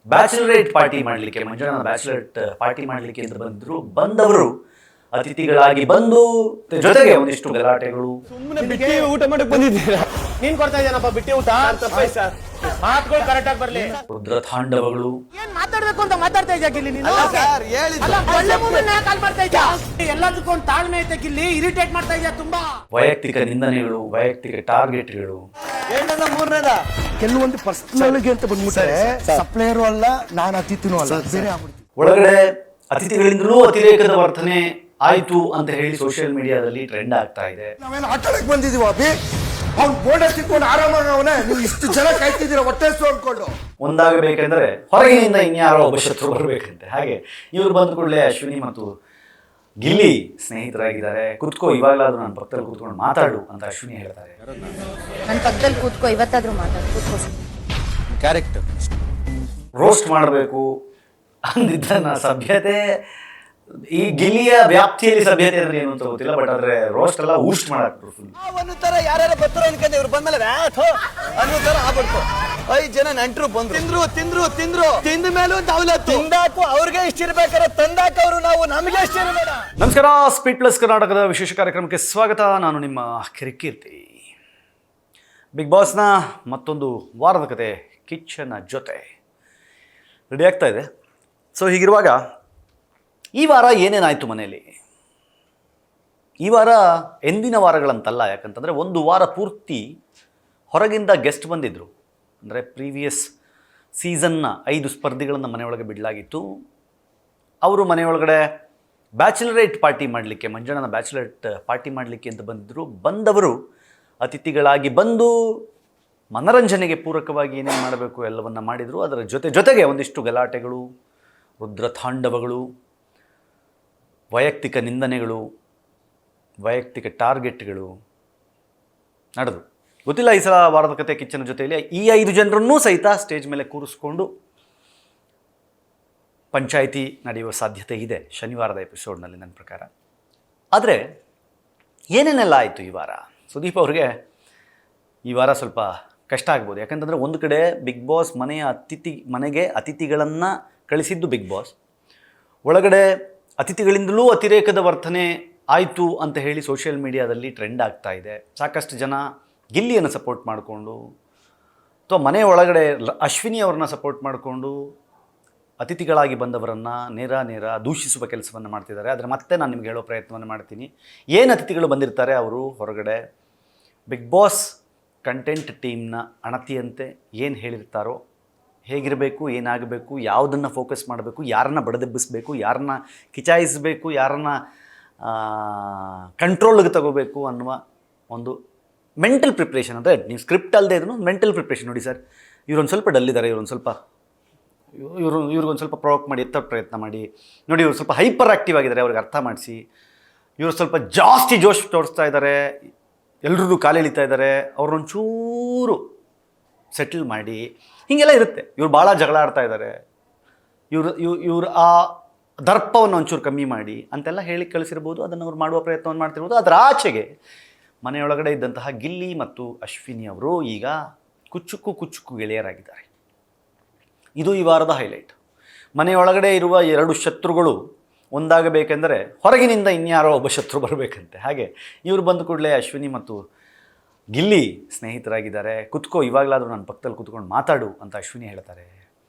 ಬ್ಯಾಚುಲರೇಟ್ party ಮಾಡಲಿಕ್ಕೆ ಮಂಜುಳನ ಬ್ಯಾಚುಲರೇಟ್ party ಮಾಡಲಿಕ್ಕೆ ಅಂತ ಬಂದವರು ಅತಿಥಿಗಳಾಗಿ ಬಂದು ಜೊತೆಗೆ ಒಂದಿಷ್ಟು ಗಲಾಟೆಗಳು. ಸುಮ್ಮನೆ ಬಿಟ್ಟಿ ಊಟ ಮಾಡಕ್ ಬಂದಿದ್ದೀರಾ? ನೀನ್ ಕೊಡ್ತಾ ಇದ್ದಾನಪ್ಪ ಬಿಟ್ಟಿ ಊಟ. ಮಾತುಗಳು ಕರೆಕ್ಟ್ ಆಗಿ ಬರ್ಲಿ. ರುದ್ರ ತಾಂಡವಗಳು. ಏನ್ ಮಾತಾಡ್ಬೇಕು ಅಂತ ಮಾತಾಡ್ತಾ ಇದ್ಯಾ ಗಿಲ್ಲಿ ನೀನು? ಒಳ್ಳೆ ಮೂಮೆಂಟ್ ಕಾಲ್ ಮಾಡ್ತಾ ಇದ್ಯಾ? ಎಲ್ಲದಕ್ಕೂ ಒಂದು ತಾಳ್ಮೆ ಐತೆ ಗಿಲ್ಲಿ, ಇರಿಟೇಟ್ ಮಾಡ್ತಾ ಇದ್ಯಾ ತುಂಬಾ. ವೈಯಕ್ತಿಕ ನಿಂದನೆಗಳು, ವೈಯಕ್ತಿಕ ಟಾರ್ಗೆಟ್ಗಳು. ಕೆಲವೊಂದು ಪರ್ಸನಲ್ಗೆ ಅಂತ ಬಂದ್ಬಿಟ್ರೆ ಸಪ್ಲೈಯರು ಅಲ್ಲ, ನಾನು ಅತಿಥಿನೂ ಅಲ್ಲ, ಬೇರೆ ಆಗ್ಬಿಡ್ತೀವಿ. ಒಳಗಡೆ ಅತಿಥಿಗಳಿಂದಲೂ ಅತಿರೇಕದ ವರ್ತನೆ ಆಯ್ತು ಅಂತ ಹೇಳಿ ಸೋಷಿಯಲ್ ಮೀಡಿಯಾದಲ್ಲಿ ಟ್ರೆಂಡ್ ಆಗ್ತಾ ಇದೆ. ನಾವೇನು ಆಟಕ್ಕೆ ಬಂದಿದೀವ ಅಭಿ? ಅವ್ನು ಬೋರ್ಡ್ ಸಿಕ್ಕೊಂಡು ಆರಾಮಾಗಿ ಅವನೇ, ನೀವು ಇಷ್ಟು ಜನ ಕಾಯ್ತಿದ್ದೀರಾ ಹೊಟ್ಟೆ ಅನ್ಕೊಂಡು. ಒಂದಾಗಬೇಕೆಂದ್ರೆ ಹೊರಗಿನಿಂದ ಇನ್ಯಾರೋ ಒಬ್ಬ ಶತ್ರು ಬರಬೇಕಂತೆ. ಹಾಗೆ ಇವ್ರು ಬಂದ ಕೂಡಲೇ ಅಶ್ವಿನಿ ಮತ್ತು ಗಿಲ್ಲಿ ಸ್ನೇಹಿತರಾಗಿದ್ದಾರೆ. ಕೂತ್ಕೋ, ಇವಾಗಲಾದ್ರೂ ನನ್ನ ಪಕ್ಕದಲ್ಲಿ ಕೂತ್ಕೊಂಡು ಮಾತಾಡು ಅಂತ ಅಶ್ವಿನಿ ಹೇಳ್ತಾರೆ. ನನ್ನ ಪಕ್ಕದಲ್ಲಿ ಕೂತ್ಕೋ, ಇವತ್ತಾದ್ರೂ ಮಾತಾಡು, ಕೂತ್ಕೋ. ಕ್ಯಾರೆಕ್ಟರ್ ರೋಸ್ಟ್ ಮಾಡಬೇಕು ಅಂದಿದ್ದನ್ನ ಸಭ್ಯತೆ, ಈ ಗಿಲ್ಲಿಯ ವ್ಯಾಪ್ತಿಯಲ್ಲಿ ಸಭ್ಯತೆ ಅಂದ್ರೆ ಏನು ಅಂತ ಗೊತ್ತಿಲ್ಲ, ಬಟ್ ಆದ್ರೆ ರೋಸ್ಟ್ ಎಲ್ಲ ಊಸ್ಟ್ ಮಾಡಾಕ್ಬಿಟ್ರು ಫುಲ್. ಒಂದು ತರ ಯಾರ್ಯಾರು ಬರ್ತಾರೋ ಅನ್ಕೊಂಡೆ, ಇವ್ರು ಬಂದ್ಮೇಲೆ ಅನ್ನೋ ತರ ಆಗ್ಬಿಡ್ತು. 5 ಜನ ನೆಂಟರು ಬಂದ್ರು, ತಿಂದ್ರು ತಿಂದ ಮೇಲೂ ತಿಂದಾಕು ಅವ್ರಿಗೆ ಇಷ್ಟ ಇರ್ಬೇಕಾದ್ರೆ ತಂದಾಕ ಅವರು ನಾವು ನಮಗೆ ಇಷ್ಟ ಇರಬೇಡ. ನಮಸ್ಕಾರ, ಸ್ಪೀಡ್ ಪ್ಲಸ್ ಕರ್ನಾಟಕದ ವಿಶೇಷ ಕಾರ್ಯಕ್ರಮಕ್ಕೆ ಸ್ವಾಗತ. ನಾನು ನಿಮ್ಮ ಕಿರಿಕೀರ್ತಿ. ಬಿಗ್ ಬಾಸ್ನ ಮತ್ತೊಂದು ವಾರದ ಕತೆ ಕಿಚ್ಚನ ಜೊತೆ ರೆಡಿ ಆಗ್ತಾ ಇದೆ. ಸೊ ಹೀಗಿರುವಾಗ ಈ ವಾರ ಏನೇನಾಯಿತು ಮನೆಯಲ್ಲಿ? ಈ ವಾರ ಎಂದಿನ ವಾರಗಳಂತಲ್ಲ, ಯಾಕಂತಂದರೆ ಒಂದು ವಾರ ಪೂರ್ತಿ ಹೊರಗಿಂದ ಗೆಸ್ಟ್ ಬಂದಿದ್ದರು. ಅಂದರೆ ಪ್ರೀವಿಯಸ್ ಸೀಸನ್ನ 5 ಸ್ಪರ್ಧಿಗಳನ್ನು ಮನೆಯೊಳಗೆ ಬಿಡಲಾಗಿತ್ತು. ಅವರು ಮನೆಯೊಳಗಡೆ ಬ್ಯಾಚುಲರೇಟ್ ಪಾರ್ಟಿ ಮಾಡಲಿಕ್ಕೆ, ಮಂಜಣ್ಣನ ಬ್ಯಾಚುಲರೇಟ್ ಪಾರ್ಟಿ ಮಾಡಲಿಕ್ಕೆ ಅಂತ ಬಂದವರು ಅತಿಥಿಗಳಾಗಿ ಬಂದು ಮನರಂಜನೆಗೆ ಪೂರಕವಾಗಿ ಏನೇನು ಮಾಡಬೇಕು ಎಲ್ಲವನ್ನ ಮಾಡಿದರು. ಅದರ ಜೊತೆಗೆ ಒಂದಿಷ್ಟು ಗಲಾಟೆಗಳು, ರುದ್ರ ತಾಂಡವಗಳು, ವೈಯಕ್ತಿಕ ನಿಂದನೆಗಳು, ವೈಯಕ್ತಿಕ ಟಾರ್ಗೆಟ್ಗಳು ನಡೆದು ಗೊತ್ತಿಲ್ಲ. ಈ ಸಲ ವಾರದ ಕತೆ ಕಿಚ್ಚನ ಜೊತೆಯಲ್ಲಿ ಈ 5 ಜನರನ್ನೂ ಸಹಿತ ಸ್ಟೇಜ್ ಮೇಲೆ ಕೂರಿಸ್ಕೊಂಡು ಪಂಚಾಯಿತಿ ನಡೆಯುವ ಸಾಧ್ಯತೆ ಇದೆ ಶನಿವಾರದ ಎಪಿಸೋಡ್ನಲ್ಲಿ ನನ್ನ ಪ್ರಕಾರ. ಆದರೆ ಏನೇನೆಲ್ಲ ಆಯಿತು ಈ ವಾರ? ಸುದೀಪ್ ಅವ್ರಿಗೆ ಈ ವಾರ ಸ್ವಲ್ಪ ಕಷ್ಟ ಆಗ್ಬೋದು. ಯಾಕಂತಂದರೆ ಒಂದು ಕಡೆ ಬಿಗ್ ಬಾಸ್ ಮನೆಗೆ ಅತಿಥಿಗಳನ್ನು ಕಳಿಸಿದ್ದು ಬಿಗ್ ಬಾಸ್, ಒಳಗಡೆ ಅತಿಥಿಗಳಿಂದಲೂ ಅತಿರೇಕದ ವರ್ತನೆ ಆಯಿತು ಅಂತ ಹೇಳಿ ಸೋಷಿಯಲ್ ಮೀಡಿಯಾದಲ್ಲಿ ಟ್ರೆಂಡ್ ಆಗ್ತಾ ಇದೆ. ಸಾಕಷ್ಟು ಜನ ಗಿಲ್ಲಿಯನ್ನು ಸಪೋರ್ಟ್ ಮಾಡಿಕೊಂಡು ಅಥವಾ ಮನೆ ಒಳಗಡೆ ಅಶ್ವಿನಿ ಅವ್ರನ್ನ ಸಪೋರ್ಟ್ ಮಾಡಿಕೊಂಡು ಅತಿಥಿಗಳಾಗಿ ಬಂದವರನ್ನು ನೇರ ದೂಷಿಸುವ ಕೆಲಸವನ್ನು ಮಾಡ್ತಿದ್ದಾರೆ. ಆದರೆ ಮತ್ತೆ ನಾನು ನಿಮ್ಗೆ ಹೇಳೋ ಪ್ರಯತ್ನವನ್ನು ಮಾಡ್ತೀನಿ. ಏನು ಅತಿಥಿಗಳು ಬಂದಿರ್ತಾರೆ ಅವರು ಹೊರಗಡೆ ಬಿಗ್ ಬಾಸ್ ಕಂಟೆಂಟ್ ಟೀಮ್ನ ಅಣತಿಯಂತೆ ಏನು ಹೇಳಿರ್ತಾರೋ, ಹೇಗಿರಬೇಕು, ಏನಾಗಬೇಕು, ಯಾವುದನ್ನು ಫೋಕಸ್ ಮಾಡಬೇಕು, ಯಾರನ್ನ ಬಡದೆಬ್ಬಿಸಬೇಕು, ಯಾರನ್ನ ಕಿಚಾಯಿಸಬೇಕು, ಯಾರನ್ನ ಕಂಟ್ರೋಲ್ಗೆ ತಗೋಬೇಕು ಅನ್ನುವ ಒಂದು ಮೆಂಟಲ್ ಪ್ರಿಪ್ರೇಷನ್. ಅಂದರೆ ನೀವು ಸ್ಕ್ರಿಪ್ಟ್ ಅಲ್ಲದೆ ಇದನ್ನು ಮೆಂಟಲ್ ಪ್ರಿಪ್ರೇಷನ್. ನೋಡಿ ಸರ್, ಇವರೊಂದು ಸ್ವಲ್ಪ ಡಲ್ ಇದ್ದಾರೆ, ಇವ್ರಿಗೊಂದು ಸ್ವಲ್ಪ ಪ್ರೊವೋಕ್ ಮಾಡಿ ಎತ್ತ ಪ್ರಯತ್ನ ಮಾಡಿ ನೋಡಿ. ಇವರು ಸ್ವಲ್ಪ ಹೈಪರ್ ಆ್ಯಕ್ಟಿವ್ ಆಗಿದ್ದಾರೆ, ಅವ್ರಿಗೆ ಅರ್ಥ ಮಾಡಿಸಿ. ಇವರು ಸ್ವಲ್ಪ ಜಾಸ್ತಿ ಜೋಶ್ ತೋರಿಸ್ತಾ ಇದ್ದಾರೆ, ಎಲ್ಲರೂ ಕಾಲು ಎಳಿತಾ ಇದ್ದಾರೆ, ಅವ್ರನ್ನೊಂಚೂರು ಸೆಟಲ್ ಮಾಡಿ. ಹೀಗೆಲ್ಲ ಇರುತ್ತೆ. ಇವ್ರು ಭಾಳ ಜಗಳ ಆಡ್ತಾ ಇದ್ದಾರೆ, ಇವರು ಆ ದರ್ಪವನ್ನು ಒಂಚೂರು ಕಮ್ಮಿ ಮಾಡಿ ಅಂತೆಲ್ಲ ಹೇಳಿ ಕಳಿಸಿರ್ಬೋದು. ಅದನ್ನು ಅವ್ರು ಮಾಡುವ ಪ್ರಯತ್ನವನ್ನು ಮಾಡ್ತಿರ್ಬೋದು. ಅದರ ಆಚೆಗೆ ಮನೆಯೊಳಗಡೆ ಇದ್ದಂತಹ ಗಿಲ್ಲಿ ಮತ್ತು ಅಶ್ವಿನಿ ಅವರು ಈಗ ಕುಚ್ಚುಕು ಗೆಳೆಯರಾಗಿದ್ದಾರೆ. ಇದು ಈ ವಾರದ ಹೈಲೈಟ್. ಮನೆಯೊಳಗಡೆ ಇರುವ 2 ಶತ್ರುಗಳು ಒಂದಾಗಬೇಕೆಂದರೆ ಹೊರಗಿನಿಂದ ಇನ್ಯಾರೋ ಒಬ್ಬ ಶತ್ರು ಬರಬೇಕಂತೆ. ಹಾಗೆ ಇವರು ಬಂದ ಕೂಡಲೇ ಅಶ್ವಿನಿ ಮತ್ತು ಗಿಲ್ಲಿ ಸ್ನೇಹಿತರಾಗಿದ್ದಾರೆ. ಕೂತ್ಕೋ, ಇವಾಗಲಾದರೂ ನನ್ನ ಪಕ್ಕದಲ್ಲಿ ಕೂತ್ಕೊಂಡು ಮಾತಾಡು ಅಂತ ಅಶ್ವಿನಿ ಹೇಳ್ತಾರೆ.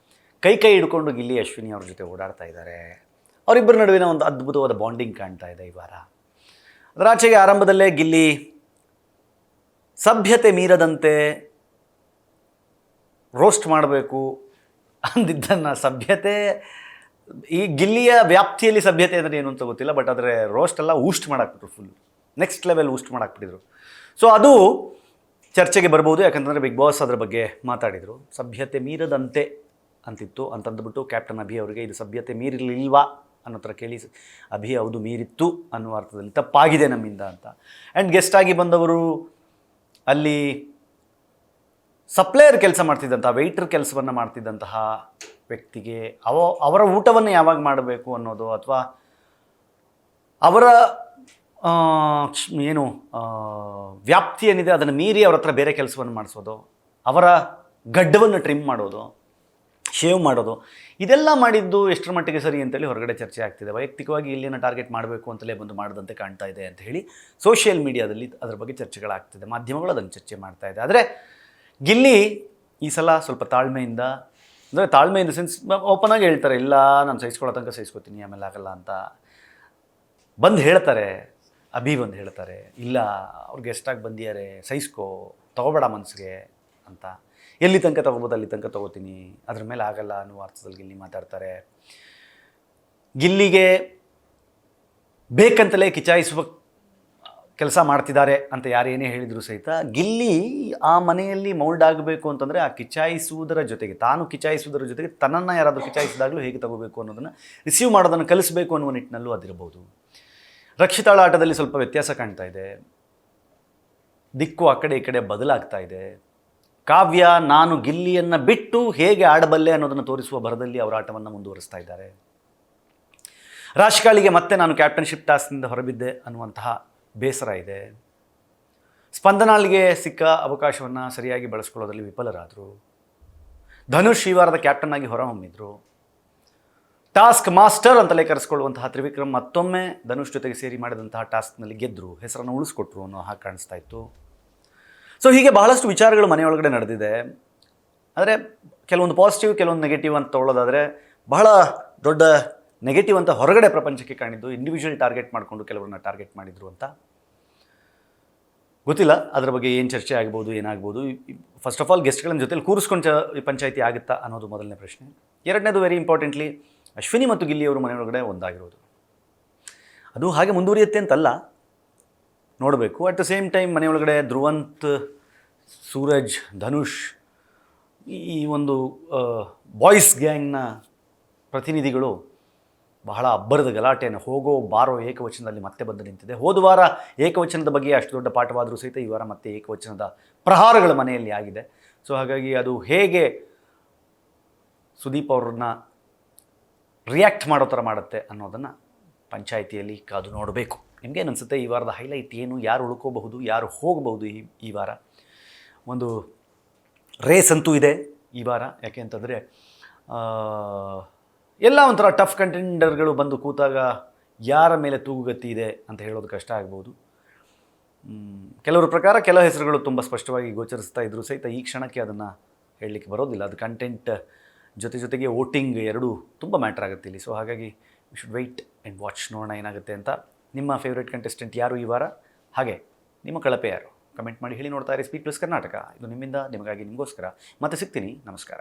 ಕೈ ಹಿಡ್ಕೊಂಡು ಗಿಲ್ಲಿ ಅಶ್ವಿನಿ ಅವ್ರ ಜೊತೆ ಓಡಾಡ್ತಾ ಇದ್ದಾರೆ. ಅವರಿಬ್ಬರ ನಡುವಿನ ಒಂದು ಅದ್ಭುತವಾದ ಬಾಂಡಿಂಗ್ ಕಾಣ್ತಾ ಇದೆ ಈ ವಾರ. ಅದರ ಆಚೆಗೆ ಆರಂಭದಲ್ಲೇ ಗಿಲ್ಲಿ ಸಭ್ಯತೆ ಮೀರದಂತೆ ರೋಸ್ಟ್ ಮಾಡಬೇಕು ಅಂದಿದ್ದನ್ನು, ಸಭ್ಯತೆ ಈ ಗಿಲ್ಲಿಯ ವ್ಯಾಪ್ತಿಯಲ್ಲಿ ಸಭ್ಯತೆ ಅಂದರೆ ಏನು ಅಂತ ಗೊತ್ತಿಲ್ಲ, ಬಟ್ ಆದರೆ ರೋಸ್ಟ್ ಎಲ್ಲ ಊಸ್ಟ್ ಮಾಡಾಕ್ಬಿಟ್ರು, ಫುಲ್ ನೆಕ್ಸ್ಟ್ ಲೆವೆಲ್ ಊಸ್ಟ್ ಮಾಡಾಕ್ಬಿಟ್ಟಿದ್ರು. ಸೊ ಅದು ಚರ್ಚೆಗೆ ಬರ್ಬೋದು. ಯಾಕಂತಂದರೆ ಬಿಗ್ ಬಾಸ್ ಅದರ ಬಗ್ಗೆ ಮಾತಾಡಿದರು. ಸಭ್ಯತೆ ಮೀರದಂತೆ ಅಂತಿತ್ತು ಅಂತಂದ್ಬಿಟ್ಟು ಕ್ಯಾಪ್ಟನ್ ಅಭಿ ಅವರಿಗೆ ಇದು ಸಭ್ಯತೆ ಮೀರಿರಲಿಲ್ವಾ ಅನ್ನೋ ಥರ ಕೇಳಿ, ಅಭಿ ಹೌದು ಮೀರಿತ್ತು ಅನ್ನುವ ಅರ್ಥದಲ್ಲಿ ತಪ್ಪಾಗಿದೆ ನಮ್ಮಿಂದ ಅಂತ. ಆ್ಯಂಡ್ ಗೆಸ್ಟಾಗಿ ಬಂದವರು ಅಲ್ಲಿ ಸಪ್ಲೈಯರ್ ಕೆಲಸ ಮಾಡ್ತಿದ್ದಂತಹ, ವೆಯ್ಟರ್ ಕೆಲಸವನ್ನು ಮಾಡ್ತಿದ್ದಂತಹ ವ್ಯಕ್ತಿಗೆ ಅವರ ಊಟವನ್ನು ಯಾವಾಗ ಮಾಡಬೇಕು ಅನ್ನೋದು, ಅಥವಾ ಅವರ ಏನು ವ್ಯಾಪ್ತಿ ಏನಿದೆ ಅದನ್ನು ಮೀರಿ ಅವ್ರ ಹತ್ರ ಬೇರೆ ಕೆಲಸವನ್ನು ಮಾಡಿಸೋದು, ಅವರ ಗಡ್ಡವನ್ನು ಟ್ರಿಮ್ ಮಾಡೋದು, ಶೇವ್ ಮಾಡೋದು, ಇದೆಲ್ಲ ಮಾಡಿದ್ದು ಎಷ್ಟರ ಮಟ್ಟಿಗೆ ಸರಿ ಅಂತೇಳಿ ಹೊರಗಡೆ ಚರ್ಚೆ ಆಗ್ತಿದೆ. ವೈಯಕ್ತಿಕವಾಗಿ ಇಲ್ಲಿನ ಟಾರ್ಗೆಟ್ ಮಾಡಬೇಕು ಅಂತಲೇ ಬಂದು ಮಾಡಿದಂತೆ ಕಾಣ್ತಾ ಇದೆ ಅಂತ ಹೇಳಿ ಸೋಷಿಯಲ್ ಮೀಡಿಯಾದಲ್ಲಿ ಅದರ ಬಗ್ಗೆ ಚರ್ಚೆಗಳಾಗ್ತಿದೆ, ಮಾಧ್ಯಮಗಳು ಅದನ್ನು ಚರ್ಚೆ ಮಾಡ್ತಾ ಇದೆ. ಆದರೆ ಗಿಲ್ಲಿ ಈ ಸಲ ಸ್ವಲ್ಪ ತಾಳ್ಮೆಯಿಂದ, ಅಂದರೆ ತಾಳ್ಮೆ ಇನ್ ದ ಸೆನ್ಸ್ ಓಪನ್ ಆಗಿ ಹೇಳ್ತಾರೆ, ಇಲ್ಲ ನಾನು ಸಹಿಸ್ಕೊಳ್ಳೋ ತನಕ ಸಹಿಸ್ಕೊತೀನಿ, ಆಮೇಲೆ ಆಗಲ್ಲ ಅಂತ ಬಂದು ಹೇಳ್ತಾರೆ. ಅಭಿ ಬಂದು ಹೇಳ್ತಾರೆ, ಇಲ್ಲ ಅವ್ರಿಗೆ ಎಷ್ಟಾಗಿ ಬಂದಿದ್ದಾರೆ, ಸಹಿಸ್ಕೋ, ತೊಗೋಬೇಡ ಮನಸ್ಸಿಗೆ ಅಂತ. ಎಲ್ಲಿ ತನಕ ತೊಗೋಬೋದು ಅಲ್ಲಿ ತನಕ ತೊಗೋತೀನಿ, ಅದ್ರ ಮೇಲೆ ಆಗಲ್ಲ ಅನ್ನೋ ಅರ್ಥದಲ್ಲಿ ಗಿಲ್ಲಿ ಮಾತಾಡ್ತಾರೆ. ಗಿಲ್ಲಿಗೆ ಬೇಕಂತಲೇ ಕಿಚಾಯಿಸುವ ಕೆಲಸ ಮಾಡ್ತಿದ್ದಾರೆ ಅಂತ ಯಾರೇನೇ ಹೇಳಿದರೂ ಸಹಿತ ಗಿಲ್ಲಿ ಆ ಮನೆಯಲ್ಲಿ ಮೌಲ್ಡ್ ಆಗಬೇಕು ಅಂತಂದರೆ ಆ ಕಿಚಾಯಿಸುವುದರ ಜೊತೆಗೆ, ತಾನು ಕಿಚಾಯಿಸುವುದರ ಜೊತೆಗೆ ತನ್ನನ್ನು ಯಾರಾದರೂ ಕಿಚಾಯಿಸಿದಾಗಲೂ ಹೇಗೆ ತಗೋಬೇಕು ಅನ್ನೋದನ್ನು, ರಿಸೀವ್ ಮಾಡೋದನ್ನು ಕಲಿಸಬೇಕು ಅನ್ನುವ ನಿಟ್ಟಿನಲ್ಲೂ ಅದಿರಬಹುದು. ರಕ್ಷಿತಾಳ ಆಟದಲ್ಲಿ ಸ್ವಲ್ಪ ವ್ಯತ್ಯಾಸ ಕಾಣ್ತಾ ಇದೆ, ದಿಕ್ಕು ಆ ಕಡೆ ಈ ಕಡೆ ಬದಲಾಗ್ತಾ ಇದೆ. ಕಾವ್ಯ ನಾನು ಗಿಲ್ಲಿಯನ್ನು ಬಿಟ್ಟು ಹೇಗೆ ಆಡಬಲ್ಲೆ ಅನ್ನೋದನ್ನು ತೋರಿಸುವ ಭರದಲ್ಲಿ ಅವರ ಆಟವನ್ನು ಮುಂದುವರಿಸ್ತಾ ಇದ್ದಾರೆ. ರಾಜ್ಕಾಳಿಗೆ ಮತ್ತೆ ನಾನು ಕ್ಯಾಪ್ಟನ್ಶಿಪ್ ಟಾಸ್ಕ್ನಿಂದ ಹೊರಬಿದ್ದೆ ಅನ್ನುವಂತಹ ಬೇಸರ ಇದೆ. ಸ್ಪಂದನಾಳಿಗೆ ಸಿಕ್ಕ ಅವಕಾಶವನ್ನು ಸರಿಯಾಗಿ ಬಳಸ್ಕೊಳ್ಳೋದ್ರಲ್ಲಿ ವಿಫಲರಾದರು. ಧನುಷ್ ಈ ವಾರದ ಕ್ಯಾಪ್ಟನ್ ಆಗಿ ಹೊರಹೊಮ್ಮಿದ್ರು. ಟಾಸ್ಕ್ ಮಾಸ್ಟರ್ ಅಂತಲೇ ಕರೆಸ್ಕೊಳ್ಳುವಂತಹ ತ್ರಿವಿಕ್ರಮ್ ಮತ್ತೊಮ್ಮೆ ಧನುಷ್ ಜೊತೆಗೆ ಸೇರಿ ಮಾಡಿದಂತಹ ಟಾಸ್ಕ್ನಲ್ಲಿ ಗೆದ್ದರು, ಹೆಸರನ್ನು ಉಳಿಸ್ಕೊಟ್ರು ಅನ್ನೋ ಹಾಗೆ ಕಾಣಿಸ್ತಾ ಇತ್ತು. ಸೊ ಹೀಗೆ ಬಹಳಷ್ಟು ವಿಚಾರಗಳು ಮನೆಯೊಳಗಡೆ ನಡೆದಿದೆ. ಆದರೆ ಕೆಲವೊಂದು ಪಾಸಿಟಿವ್, ಕೆಲವೊಂದು ನೆಗೆಟಿವ್ ಅಂತ ತೊಗೊಳ್ಳೋದಾದರೆ, ಬಹಳ ದೊಡ್ಡ ನೆಗೆಟಿವ್ ಅಂತ ಹೊರಗಡೆ ಪ್ರಪಂಚಕ್ಕೆ ಕಾಣಿದ್ದು ಇಂಡಿವಿಜುವಲ್ ಟಾರ್ಗೆಟ್ ಮಾಡಿಕೊಂಡು ಕೆಲವರನ್ನ ಟಾರ್ಗೆಟ್ ಮಾಡಿದರು ಅಂತ. ಗೊತ್ತಿಲ್ಲ ಅದರ ಬಗ್ಗೆ ಏನು ಚರ್ಚೆ ಆಗ್ಬೋದು, ಏನಾಗ್ಬೋದು. ಫಸ್ಟ್ ಆಫ್ ಆಲ್ ಗೆಸ್ಟ್ಗಳ ಜೊತೆಲಿ ಕೂರಿಸ್ಕೊಂಡು ಪಂಚಾಯಿತಿ ಆಗುತ್ತಾ ಅನ್ನೋದು ಮೊದಲನೇ ಪ್ರಶ್ನೆ. ಎರಡನೇದು ವೆರಿ ಇಂಪಾರ್ಟೆಂಟ್ಲಿ ಅಶ್ವಿನಿ ಮತ್ತು ಗಿಲ್ಲಿಯವರು ಮನೆಯೊಳಗಡೆ ಒಂದಾಗಿರೋದು, ಅದು ಹಾಗೆ ಮುಂದುವರಿಯುತ್ತೆ ಅಂತಲ್ಲ, ನೋಡಬೇಕು. ಅಟ್ ದ ಸೇಮ್ ಟೈಮ್ ಮನೆಯೊಳಗಡೆ ಧ್ರುವಂತ್, ಸೂರಜ್, ಧನುಷ್ ಈ ಒಂದು ಬಾಯ್ಸ್ ಗ್ಯಾಂಗ್ನ ಪ್ರತಿನಿಧಿಗಳು ಬಹಳ ಅಬ್ಬರದ ಗಲಾಟೆಯನ್ನು ಹೋಗೋ ಬಾರೋ ಏಕವಚನದಲ್ಲಿ ಮತ್ತೆ ಬಂದು ನಿಂತಿದೆ. ಹೋದ ವಾರ ಏಕವಚನದ ಬಗ್ಗೆ ಅಷ್ಟು ದೊಡ್ಡ ಪಾಠವಾದರೂ ಸಹಿತ ಈ ವಾರ ಮತ್ತೆ ಏಕವಚನದ ಪ್ರಹಾರಗಳ ಮನೆಯಲ್ಲಿ ಆಗಿದೆ. ಸೊ ಹಾಗಾಗಿ ಅದು ಹೇಗೆ ಸುದೀಪ್ ಅವ್ರನ್ನ ರಿಯಾಕ್ಟ್ ಮಾಡೋ ಥರ ಮಾಡುತ್ತೆ ಅನ್ನೋದನ್ನು ಪಂಚಾಯಿತಿಯಲ್ಲಿ ಕಾದು ನೋಡಬೇಕು. ನಿಮಗೇನು ಅನಿಸುತ್ತೆ ಈ ವಾರದ ಹೈಲೈಟ್ ಏನು, ಯಾರು ಉಳ್ಕೋಬಹುದು, ಯಾರು ಹೋಗಬಹುದು ಈ ವಾರ? ಒಂದು ರೇಸ್ ಅಂತೂ ಇದೆ ಈ ವಾರ. ಯಾಕೆ ಅಂತಂದರೆ ಎಲ್ಲ ಒಂಥರ ಟಫ್ ಕಂಟೆಂಡರ್ಗಳು ಬಂದು ಕೂತಾಗ ಯಾರ ಮೇಲೆ ತೂಗುಗತಿ ಇದೆ ಅಂತ ಹೇಳೋದು ಕಷ್ಟ ಆಗ್ಬೋದು. ಕೆಲವರ ಪ್ರಕಾರ ಕೆಲ ಹೆಸರುಗಳು ತುಂಬ ಸ್ಪಷ್ಟವಾಗಿ ಗೋಚರಿಸ್ತಾ ಇದ್ದರೂ ಸಹಿತ ಈ ಕ್ಷಣಕ್ಕೆ ಅದನ್ನು ಹೇಳಲಿಕ್ಕೆ ಬರೋದಿಲ್ಲ. ಅದು ಕಂಟೆಂಟ್ ಜೊತೆಗೆ ವೋಟಿಂಗ್ ಎರಡೂ ತುಂಬ ಮ್ಯಾಟ್ರ್ ಆಗುತ್ತೆ ಇಲ್ಲಿ. ಸೊ ಹಾಗಾಗಿ we should weight and watch, ನೋಡೋಣ ಏನಾಗುತ್ತೆ ಅಂತ. ನಿಮ್ಮ ಫೇವ್ರೆಟ್ ಕಂಟೆಸ್ಟೆಂಟ್ ಯಾರು ಈ ವಾರ, ಹಾಗೆ ನಿಮ್ಮ ಕಳಪೆ ಯಾರು? ಕಮೆಂಟ್ ಮಾಡಿ ಹೇಳಿ. ನೋಡ್ತಾ ಇರಿ ಸ್ಪೀಕ್ ಪ್ಲಸ್ ಕರ್ನಾಟಕ. ಇದು ನಿಮ್ಮಿಂದ ನಿಮಗಾಗಿ, ನಿಮಗೋಸ್ಕರ. ಮತ್ತೆ ಸಿಗ್ತೀನಿ. ನಮಸ್ಕಾರ.